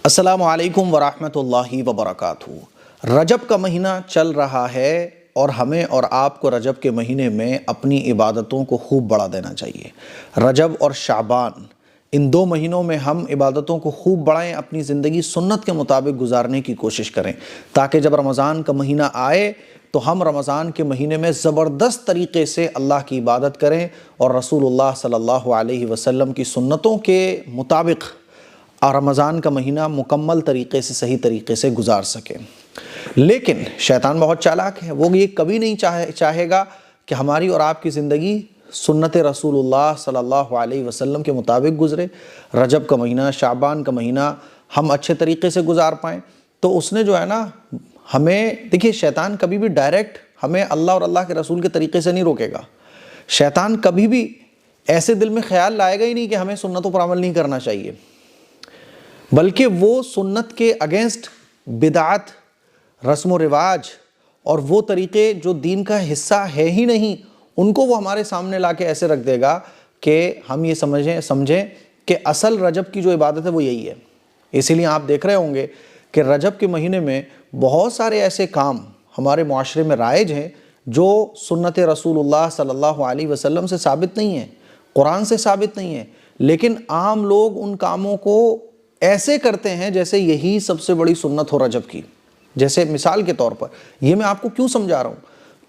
السلام علیکم ورحمۃ اللہ وبرکاتہ۔ رجب کا مہینہ چل رہا ہے اور ہمیں اور آپ کو رجب کے مہینے میں اپنی عبادتوں کو خوب بڑھا دینا چاہیے۔ رجب اور شعبان ان دو مہینوں میں ہم عبادتوں کو خوب بڑھائیں، اپنی زندگی سنت کے مطابق گزارنے کی کوشش کریں تاکہ جب رمضان کا مہینہ آئے تو ہم رمضان کے مہینے میں زبردست طریقے سے اللہ کی عبادت کریں اور رسول اللہ صلی اللہ علیہ وسلم کی سنتوں کے مطابق رمضان کا مہینہ مکمل طریقے سے صحیح طریقے سے گزار سکیں۔ لیکن شیطان بہت چالاک ہے، وہ یہ کبھی نہیں چاہے گا کہ ہماری اور آپ کی زندگی سنت رسول اللہ صلی اللہ علیہ وسلم کے مطابق گزرے، رجب کا مہینہ، شعبان کا مہینہ ہم اچھے طریقے سے گزار پائیں۔ تو اس نے جو ہے نا ہمیں، دیکھیے شیطان کبھی بھی ڈائریکٹ ہمیں اللہ اور اللہ کے رسول کے طریقے سے نہیں روکے گا۔ شیطان کبھی بھی ایسے دل میں خیال لائے گا ہی نہیں کہ ہمیں سنتوں پر عمل نہیں کرنا چاہیے، بلکہ وہ سنت کے اگینسٹ بدعت، رسم و رواج اور وہ طریقے جو دین کا حصہ ہے ہی نہیں، ان کو وہ ہمارے سامنے لا کے ایسے رکھ دے گا کہ ہم یہ سمجھیں کہ اصل رجب کی جو عبادت ہے وہ یہی ہے۔ اسی لیے آپ دیکھ رہے ہوں گے کہ رجب کے مہینے میں بہت سارے ایسے کام ہمارے معاشرے میں رائج ہیں جو سنت رسول اللہ صلی اللہ علیہ وسلم سے ثابت نہیں ہیں، قرآن سے ثابت نہیں ہیں، لیکن عام لوگ ان کاموں کو ایسے کرتے ہیں جیسے یہی سب سے بڑی سنت ہو رجب کی۔ جیسے مثال کے طور پر یہ میں آپ کو کیوں سمجھا رہا ہوں،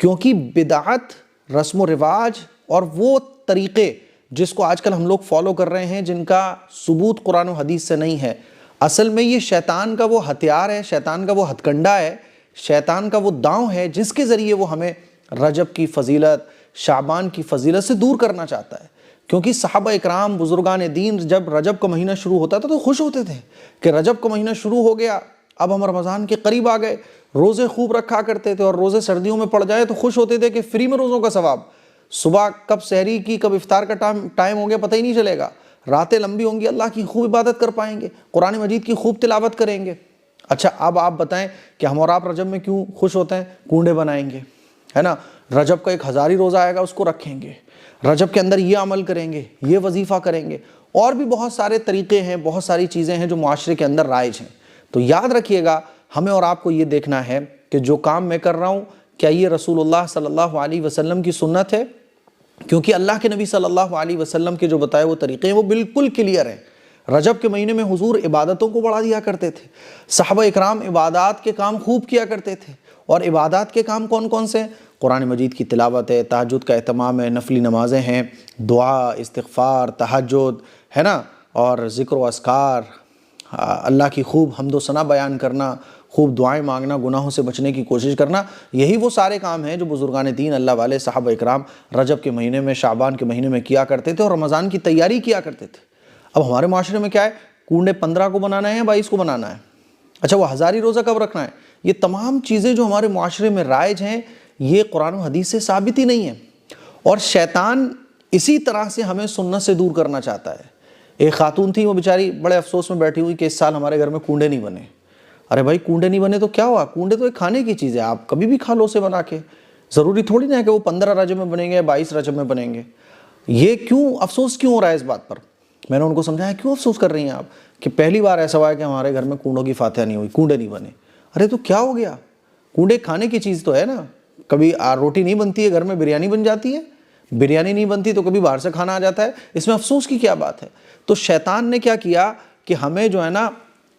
کیونکہ بدعت، رسم و رواج اور وہ طریقے جس کو آج کل ہم لوگ فالو کر رہے ہیں، جن کا ثبوت قرآن و حدیث سے نہیں ہے، اصل میں یہ شیطان کا وہ ہتھیار ہے، شیطان کا وہ ہتھ کنڈا ہے، شیطان کا وہ داؤں ہے جس کے ذریعے وہ ہمیں رجب کی فضیلت، شعبان کی فضیلت سے دور کرنا چاہتا ہے۔ کیونکہ صحابہ اکرام، بزرگان دین جب رجب کا مہینہ شروع ہوتا تھا تو خوش ہوتے تھے کہ رجب کا مہینہ شروع ہو گیا، اب ہم رمضان کے قریب آ گئے، روزے خوب رکھا کرتے تھے، اور روزے سردیوں میں پڑ جائے تو خوش ہوتے تھے کہ فری میں روزوں کا ثواب، صبح کب سحری کی کب افطار کا ٹائم ہو گیا پتہ ہی نہیں چلے گا، راتیں لمبی ہوں گی، اللہ کی خوب عبادت کر پائیں گے، قرآن مجید کی خوب تلاوت کریں گے۔ اچھا اب آپ بتائیں کہ ہم اور آپ رجب میں کیوں خوش ہوتے ہیں؟ کنڈے بنائیں گے، ہے نا، رجب کا ایک ہزاری روزہ آئے گا اس کو رکھیں گے، رجب کے اندر یہ عمل کریں گے، یہ وظیفہ کریں گے، اور بھی بہت سارے طریقے ہیں، بہت ساری چیزیں ہیں جو معاشرے کے اندر رائج ہیں۔ تو یاد رکھیے گا، ہمیں اور آپ کو یہ دیکھنا ہے کہ جو کام میں کر رہا ہوں کیا یہ رسول اللہ صلی اللہ علیہ وسلم کی سنت ہے؟ کیونکہ اللہ کے نبی صلی اللہ علیہ وسلم کے جو بتائے وہ طریقے ہیں وہ بالکل کلیئر ہیں۔ رجب کے مہینے میں حضور عبادتوں کو بڑھا دیا کرتے تھے، صحابہ اکرام عبادات کے کام خوب کیا کرتے تھے، اور عبادات کے کام کون کون سے ہیں؟ قرآن مجید کی تلاوت ہے، تہجد کا اہتمام ہے، نفلی نمازیں ہیں، دعا، استغفار، تہجد ہے نا، اور ذکر و اذکار، اللہ کی خوب حمد و ثنا بیان کرنا، خوب دعائیں مانگنا، گناہوں سے بچنے کی کوشش کرنا، یہی وہ سارے کام ہیں جو بزرگان دین اللہ والے صحابہ اکرام رجب کے مہینے میں، شعبان کے مہینے میں کیا کرتے تھے اور رمضان کی تیاری کیا کرتے تھے۔ اب ہمارے معاشرے میں کیا ہے، کنڈے 15 کو بنانا ہے یا 22 کو بنانا ہے، اچھا وہ ہزاری روزہ کب رکھنا ہے، یہ تمام چیزیں جو ہمارے معاشرے میں رائج ہیں یہ قرآن و حدیث سے ثابت ہی نہیں ہے، اور شیطان اسی طرح سے ہمیں سنت سے دور کرنا چاہتا ہے۔ ایک خاتون تھی، وہ بیچاری بڑے افسوس میں بیٹھی ہوئی کہ اس سال ہمارے گھر میں کنڈے نہیں بنے۔ ارے بھائی کنڈے نہیں بنے تو کیا ہوا، کنڈے تو ایک کھانے کی چیز ہے، آپ کبھی بھی کھا لو اسے بنا کے، ضروری تھوڑی نہ ہے کہ وہ 15 رجب میں بنیں گے یا 22 رجب میں بنیں گے۔ یہ کیوں افسوس کیوں ہو رہا ہے اس بات پر؟ میں نے ان کو سمجھایا کیوں افسوس کر رہی ہیں آپ کہ پہلی بار ایسا ہوا ہے کہ ہمارے گھر میں کنڈوں کی فاتحہ نہیں ہوئی، کنڈے نہیں بنے۔ ارے تو کیا ہو گیا، کنڈے کھانے کی چیز تو ہے نا، کبھی روٹی نہیں بنتی ہے گھر میں بریانی بن جاتی ہے، بریانی نہیں بنتی تو کبھی باہر سے کھانا آ جاتا ہے، اس میں افسوس کی کیا بات ہے؟ تو شیطان نے کیا کیا کہ ہمیں جو ہے نا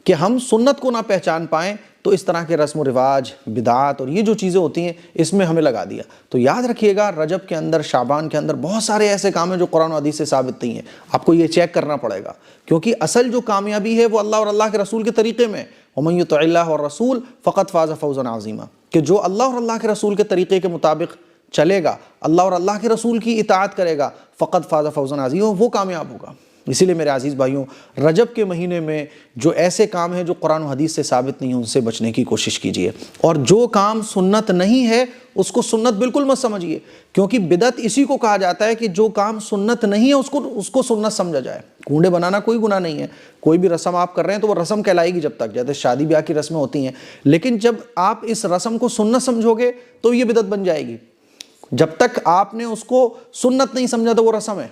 کہ ہم سنت کو نہ پہچان پائیں تو اس طرح کے رسم و رواج، بدعات اور یہ جو چیزیں ہوتی ہیں اس میں ہمیں لگا دیا۔ تو یاد رکھیے گا رجب کے اندر، شعبان کے اندر بہت سارے ایسے کام ہیں جو قرآن و حدیث سے ثابت نہیں ہیں، آپ کو یہ چیک کرنا پڑے گا، کیونکہ اصل جو کامیابی ہے وہ اللہ اور اللہ کے رسول کے طریقے میں، وَمَن يُطِعِ اللَّهَ وَالرَّسُولَ فَقَدْ فَازَ فَوْزًا عَظِيمًا، کہ جو اللہ اور اللہ کے رسول کے طریقے کے مطابق چلے گا، اللہ اور اللہ کے رسول کی اطاعت کرے گا، فَقَدْ فَازَ فَوْزًا عَظِيمًا، وہ کامیاب ہوگا۔ اسی لیے میرے عزیز بھائیوں، رجب کے مہینے میں جو ایسے کام ہیں جو قرآن و حدیث سے ثابت نہیں ہیں ان سے بچنے کی کوشش کیجیے، اور جو کام سنت نہیں ہے اس کو سنت بالکل مت سمجھیے، کیونکہ بدعت اسی کو کہا جاتا ہے کہ جو کام سنت نہیں ہے اس کو سنت سمجھا جائے۔ کنڈے بنانا کوئی گناہ نہیں ہے، کوئی بھی رسم آپ کر رہے ہیں تو وہ رسم کہلائے گی جب تک، جیسے شادی بیاہ کی رسمیں ہوتی ہیں، لیکن جب آپ اس رسم کو سنت سمجھو گے تو یہ بدعت بن جائے گی۔ جب تک آپ نے اس کو سنت نہیں سمجھا تو وہ رسم ہے،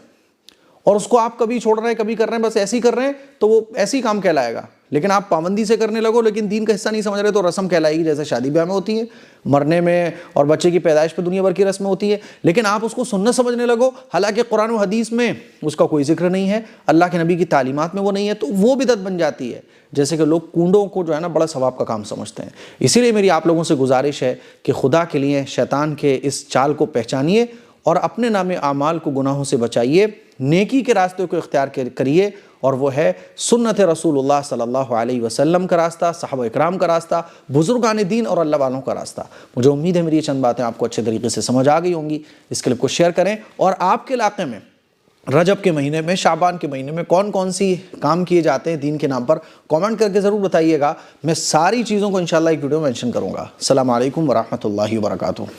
اور اس کو آپ کبھی چھوڑ رہے ہیں کبھی کر رہے ہیں، بس ایسے ہی کر رہے ہیں تو وہ ایسے ہی کام کہلائے گا۔ لیکن آپ پابندی سے کرنے لگو لیکن دین کا حصہ نہیں سمجھ رہے تو رسم کہلائے گی، جیسے شادی بیاہ میں ہوتی ہے، مرنے میں اور بچے کی پیدائش پہ دنیا بھر کی رسمیں ہوتی ہے، لیکن آپ اس کو سنت سمجھنے لگو، حالانکہ قرآن و حدیث میں اس کا کوئی ذکر نہیں ہے، اللہ کے نبی کی تعلیمات میں وہ نہیں ہے، تو وہ بدعت بن جاتی ہے، جیسے کہ لوگ کنڈوں کو جو ہے نا بڑا ثواب کا کام سمجھتے ہیں۔ اسی لیے میری آپ لوگوں سے گزارش ہے کہ خدا کے لیے شیطان کے اس چال کو پہچانیے اور اپنے نام اعمال کو گناہوں سے بچائیے، نیکی کے راستے کو اختیار کریے، اور وہ ہے سنت رسول اللہ صلی اللہ علیہ وسلم کا راستہ، صحابہ اکرام کا راستہ، بزرگان دین اور اللہ والوں کا راستہ۔ مجھے امید ہے میری یہ چند باتیں آپ کو اچھے طریقے سے سمجھ آ گئی ہوں گی۔ اس کلپ کو شیئر کریں، اور آپ کے علاقے میں رجب کے مہینے میں، شعبان کے مہینے میں کون کون سی کام کیے جاتے ہیں دین کے نام پر، کامنٹ کر کے ضرور بتائیے گا۔ میں ساری چیزوں کو انشاءاللہ ایک ویڈیو میں مینشن کروں گا۔ السلام علیکم ورحمۃ اللہ وبرکاتہ۔